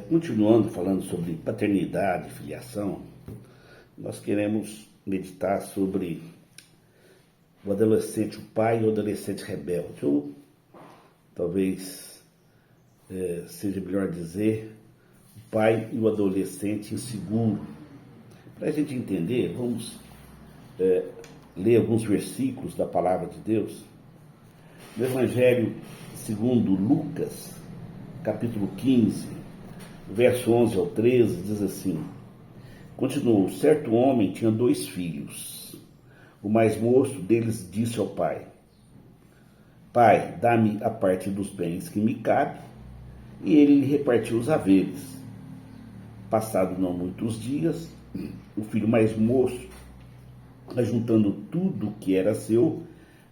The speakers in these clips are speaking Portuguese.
Continuando falando sobre paternidade e filiação, nós queremos meditar sobre o adolescente, o pai e o adolescente rebelde, ou talvez seja melhor dizer, o pai e o adolescente inseguro. Para a gente entender, vamos ler alguns versículos da Palavra de Deus. No Evangelho segundo Lucas, capítulo 15, verso 11 ao 13, diz assim: continuou, certo homem tinha 2 filhos. O mais moço deles disse ao pai: Pai, dá-me a parte dos bens que me cabe. E ele lhe repartiu os haveres. Passado não muitos dias, o filho mais moço, ajuntando tudo o que era seu,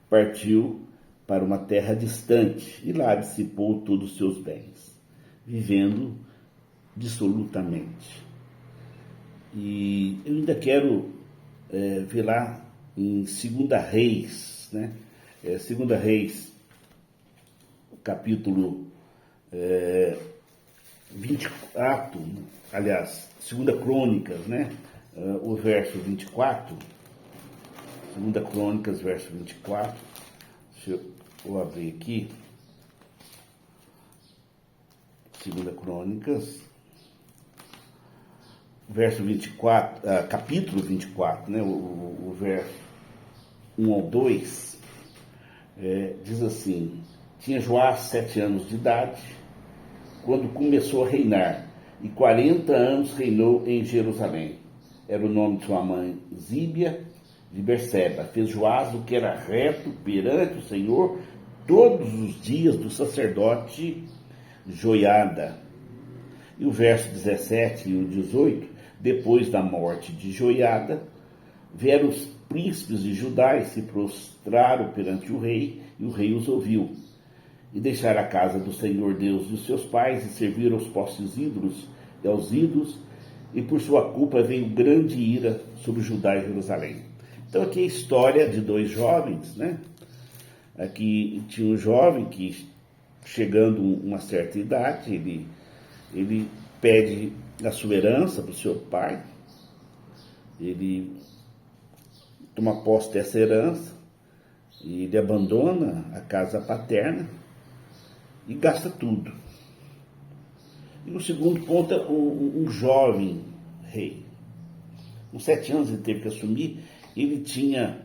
partiu para uma terra distante e lá dissipou todos os seus bens, vivendo dissolutamente. E eu ainda quero ver lá em 2 Reis, né? 2 Reis, capítulo 24, aliás, 2 Crônicas, né? O verso 24, 2 Crônicas, verso 24, deixa eu abrir aqui, 2 Crônicas, verso 24, capítulo 24, né, o verso 1 ao 2, diz assim: tinha Joás 7 anos de idade, quando começou a reinar, e 40 anos reinou em Jerusalém. Era o nome de sua mãe Zíbia de Berseba. Fez Joás o que era reto perante o Senhor todos os dias do sacerdote Joiada. E o verso 17 e o 18: depois da morte de Joiada, vieram os príncipes de Judá e se prostraram perante o rei, e o rei os ouviu. E deixaram a casa do Senhor Deus dos seus pais, e serviram aos postos ídolos e aos ídolos, e por sua culpa veio grande ira sobre Judá e Jerusalém. Então aqui é a história de 2 jovens, né? Aqui tinha um jovem que, chegando a uma certa idade, ele pede a sua herança para o seu pai, ele toma posse dessa herança, e ele abandona a casa paterna e gasta tudo. E o segundo ponto é um jovem rei. Com 7 anos ele teve que assumir. Ele tinha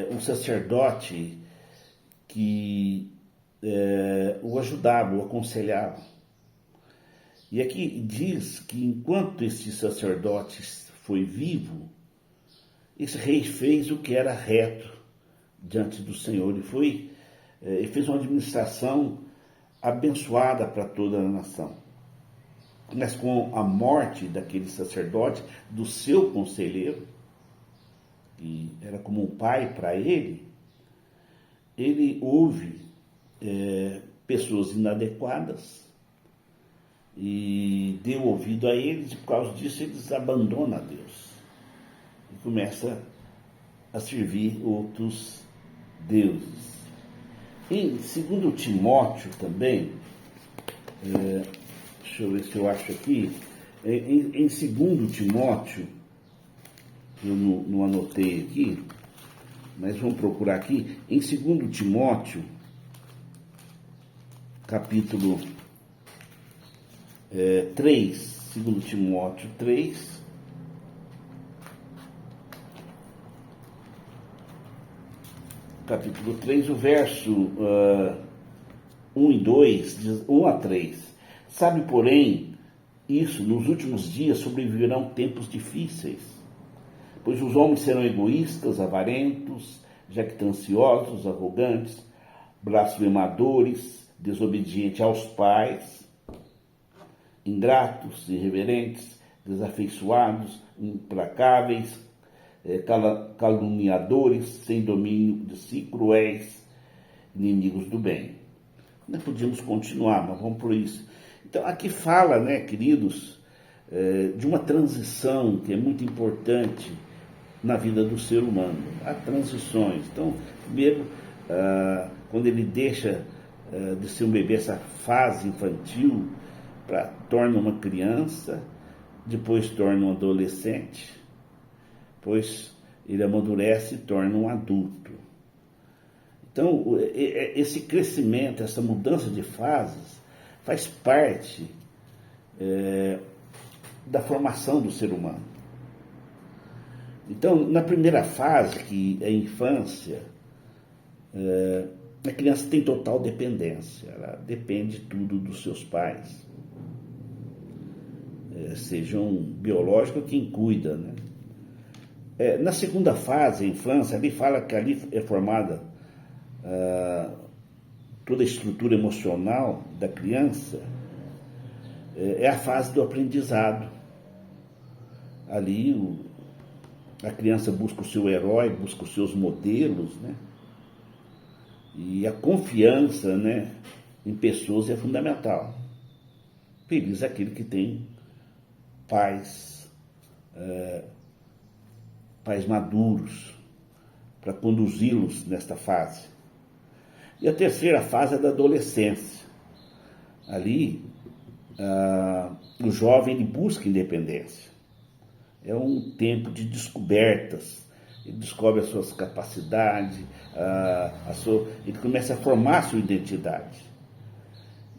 um sacerdote que o ajudava, o aconselhava. E aqui diz que enquanto esse sacerdote foi vivo, esse rei fez o que era reto diante do Senhor. Ele fez uma administração abençoada para toda a nação. Mas com a morte daquele sacerdote, do seu conselheiro, que era como um pai para ele houve pessoas inadequadas e deu ouvido a eles, e por causa disso eles abandonam a Deus e começam a servir outros deuses. Em 2 Timóteo também, deixa eu ver se eu acho aqui, em 2 Timóteo, eu não anotei aqui, mas vamos procurar aqui, em 2 Timóteo, capítulo 3, 2 Timóteo 3, capítulo 3, o verso 1 e 2, diz, 1 a 3. Sabe, porém, isso, nos últimos dias sobreviverão tempos difíceis, pois os homens serão egoístas, avarentos, jactanciosos, arrogantes, blasfemadores, desobedientes aos pais, ingratos, irreverentes, desafeiçoados, implacáveis, caluniadores, sem domínio de si, cruéis, inimigos do bem. Nós podíamos continuar, mas vamos por isso. Então, aqui fala, né, queridos, de uma transição que é muito importante na vida do ser humano. Há transições. Então, primeiro, quando ele deixa de ser um bebê, essa fase infantil, torna uma criança, depois torna um adolescente, depois ele amadurece e torna um adulto. Então, esse crescimento, essa mudança de fases, faz parte da formação do ser humano. Então, na primeira fase, que é a infância, a criança tem total dependência, ela depende tudo dos seus pais, sejam biológicos quem cuida, né? Na segunda fase, a infância, ali fala que ali é formada toda a estrutura emocional da criança, é a fase do aprendizado. Ali a criança busca o seu herói, busca os seus modelos, né? E a confiança, né, em pessoas é fundamental. Feliz é aquele que tem pais maduros para conduzi-los nesta fase. E a terceira fase é da adolescência. Ali, o jovem ele busca independência. É um tempo de descobertas. Ele descobre as suas capacidades, ele começa a formar a sua identidade.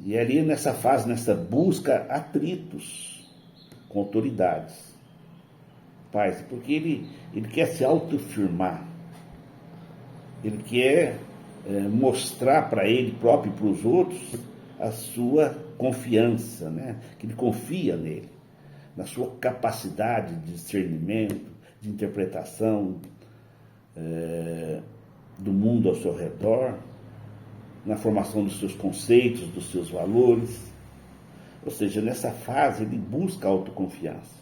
E ali nessa fase, nessa busca, atritos com autoridades. Pais, porque ele quer se autoafirmar. Ele quer mostrar para ele próprio e para os outros a sua confiança, né? Que ele confia nele, na sua capacidade de discernimento, de interpretação do mundo ao seu redor, na formação dos seus conceitos, dos seus valores. Ou seja, nessa fase ele busca a autoconfiança.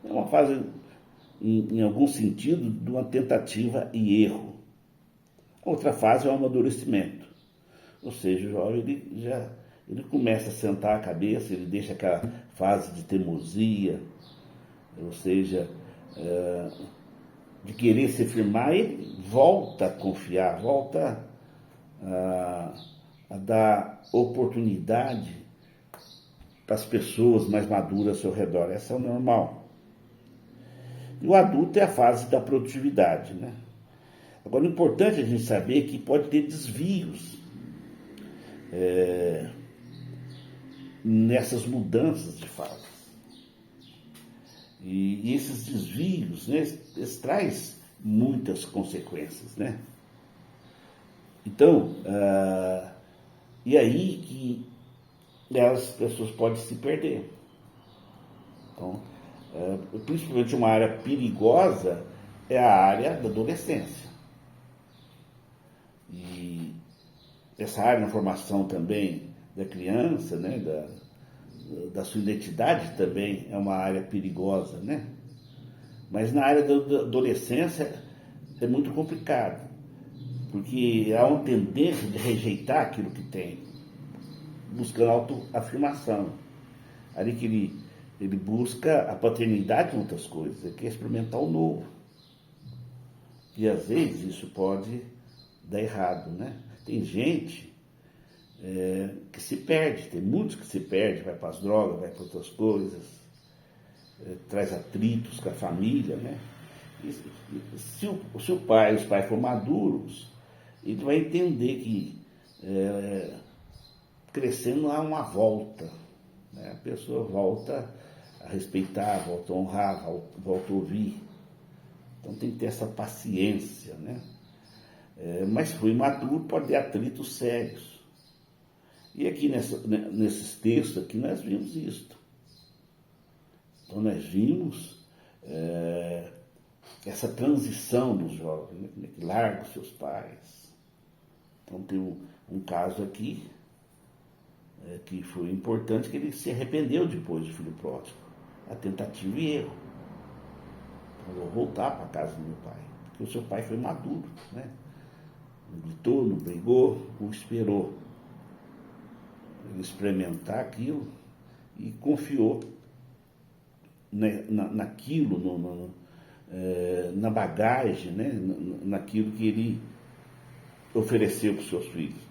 É uma fase, em algum sentido, de uma tentativa e erro. A outra fase é o amadurecimento. Ou seja, o jovem ele começa a sentar a cabeça, ele deixa aquela fase de teimosia, ou seja, de querer se firmar, ele volta a confiar, volta a dar oportunidade para as pessoas mais maduras ao seu redor. Essa é o normal. E o adulto é a fase da produtividade, né? Agora, o importante é a gente saber que pode ter desvios nessas mudanças de fase. E esses desvios, né, eles trazem muitas consequências, né? Então, e aí que as pessoas podem se perder. Então, principalmente uma área perigosa é a área da adolescência. E essa área na formação também da criança, né, da sua identidade também é uma área perigosa, né? Mas na área da adolescência é muito complicado, porque há uma tendência de rejeitar aquilo que tem, buscando autoafirmação. Ali que ele busca a paternidade em outras coisas, ele quer experimentar o novo. E às vezes isso pode dar errado, né? Tem gente que se perde, tem muitos que se perdem, vai para as drogas, vai para outras coisas, traz atritos com a família, né? E se os pais forem maduros, ele vai entender que crescendo há uma volta, né? A pessoa volta a respeitar, volta a honrar, volta a ouvir. Então tem que ter essa paciência, né? Mas se for imaturo, pode ter atritos sérios. E aqui nesses textos aqui nós vimos isto. Então nós vimos essa transição dos jovens, né, que largam seus pais. Então tem um caso aqui que foi importante, que ele se arrependeu depois do filho pródigo. A tentativa e erro. Então, eu vou voltar para a casa do meu pai, porque o seu pai foi maduro, né? Não gritou, não brigou, o esperou ele experimentar aquilo e confiou naquilo, na bagagem, né? Naquilo que ele ofereceu para os seus filhos,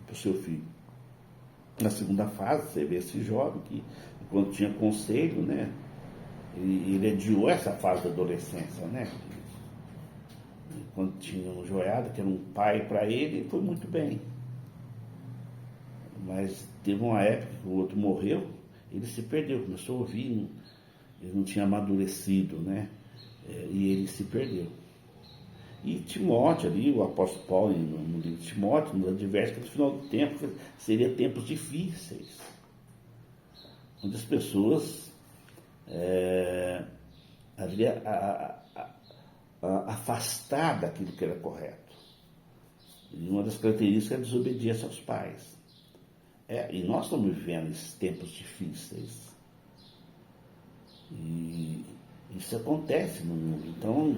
para o seu filho. Na segunda fase, você vê esse jovem que, quando tinha conselho, né, ele adiou essa fase da adolescência, né? Quando tinha um joiada, que era um pai para ele foi muito bem. Mas teve uma época que o outro morreu, ele se perdeu, começou a ouvir, ele não tinha amadurecido, né? E ele se perdeu. E Timóteo ali, o apóstolo Paulo, no livro de Timóteo, nos adverte que no final do tempo seria tempos difíceis, onde as pessoas havia afastar daquilo que era correto. E uma das características é a desobediência aos pais. E nós estamos vivendo esses tempos difíceis. E isso acontece no mundo. Então,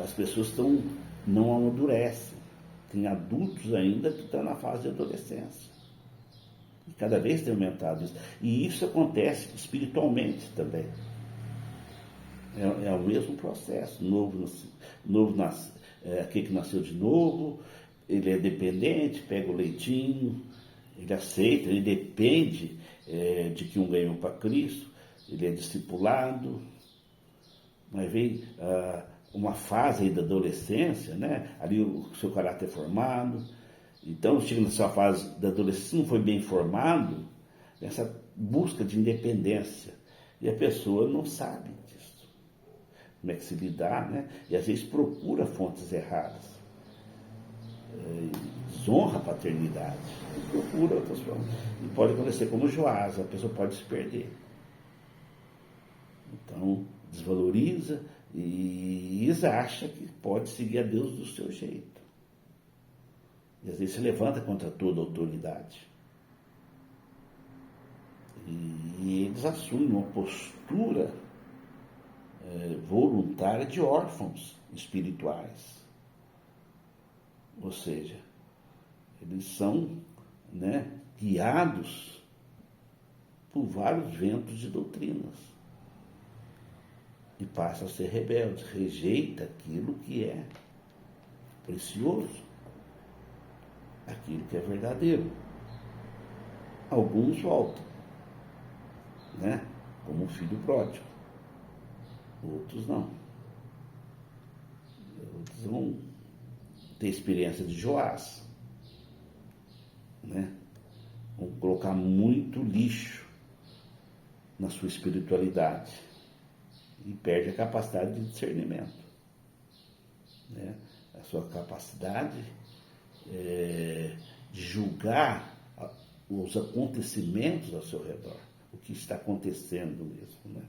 as pessoas não amadurecem. Tem adultos ainda que estão na fase de adolescência. E cada vez tem aumentado isso. E isso acontece espiritualmente também. É o mesmo processo. Aquele que nasceu de novo, ele é dependente, pega o leitinho, ele aceita, ele depende de que um ganhou para Cristo, ele é discipulado, mas vem uma fase aí da adolescência, né? Ali o seu caráter é formado. Então, chega nessa fase da adolescência, não foi bem formado, nessa busca de independência. E a pessoa não sabe disso. Como é que se lidar, né? E às vezes procura fontes erradas. Desonra a paternidade. Procura outras formas. E pode acontecer como Joás, a pessoa pode se perder. Então, desvaloriza e acha que pode seguir a Deus do seu jeito. E às vezes se levanta contra toda a autoridade. E eles assumem uma postura voluntária de órfãos espirituais. Ou seja, eles são, né, guiados por vários ventos de doutrinas. E passa a ser rebelde, rejeita aquilo que é precioso, aquilo que é verdadeiro. Alguns voltam, né? Como o filho pródigo. Outros não. Outros vão ter experiência de Joás, né? Vão colocar muito lixo na sua espiritualidade e perde a capacidade de discernimento, né? A sua capacidade de julgar os acontecimentos ao seu redor, o que está acontecendo mesmo, né?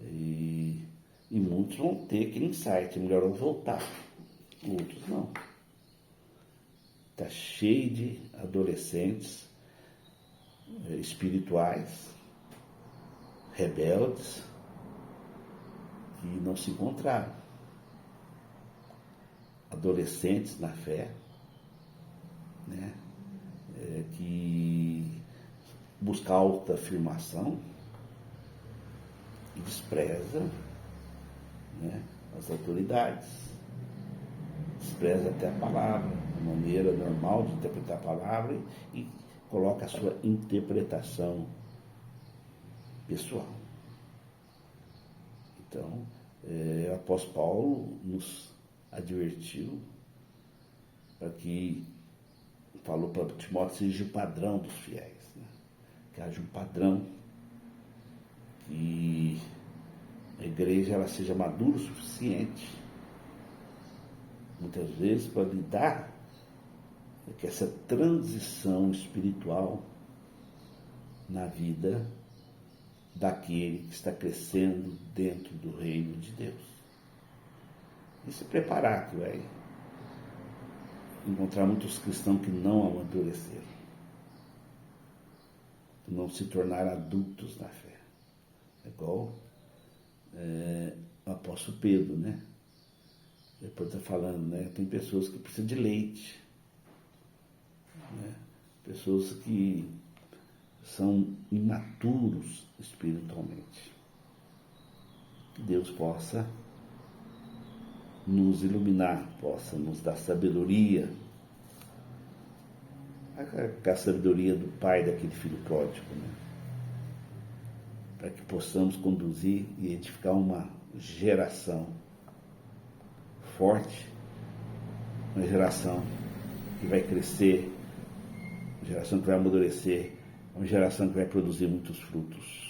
E muitos vão ter aquele insight, é melhor eu voltar, outros não. Está cheio de adolescentes espirituais, rebeldes, que não se encontraram. Adolescentes na fé, né? Que busca autoafirmação e despreza, né, as autoridades, despreza até a palavra, a maneira normal de interpretar a palavra e coloca a sua interpretação pessoal. Então, o apóstolo Paulo nos advertiu para que, falou para Timóteo, seja o padrão dos fiéis, né? Que haja um padrão, que a igreja ela seja madura o suficiente, muitas vezes, para lidar com essa transição espiritual na vida daquele que está crescendo dentro do reino de Deus. E se preparar, que vai encontrar muitos cristãos que não amadureceram, que não se tornaram adultos na fé. É igual o apóstolo Pedro, né? Depois está falando, né? Tem pessoas que precisam de leite, né? Pessoas que são imaturos espiritualmente. Que Deus possa nos iluminar, possa nos dar sabedoria a sabedoria do pai daquele filho pródigo, né? Para que possamos conduzir e edificar uma geração forte, uma geração que vai crescer, uma geração que vai amadurecer, uma geração que vai produzir muitos frutos.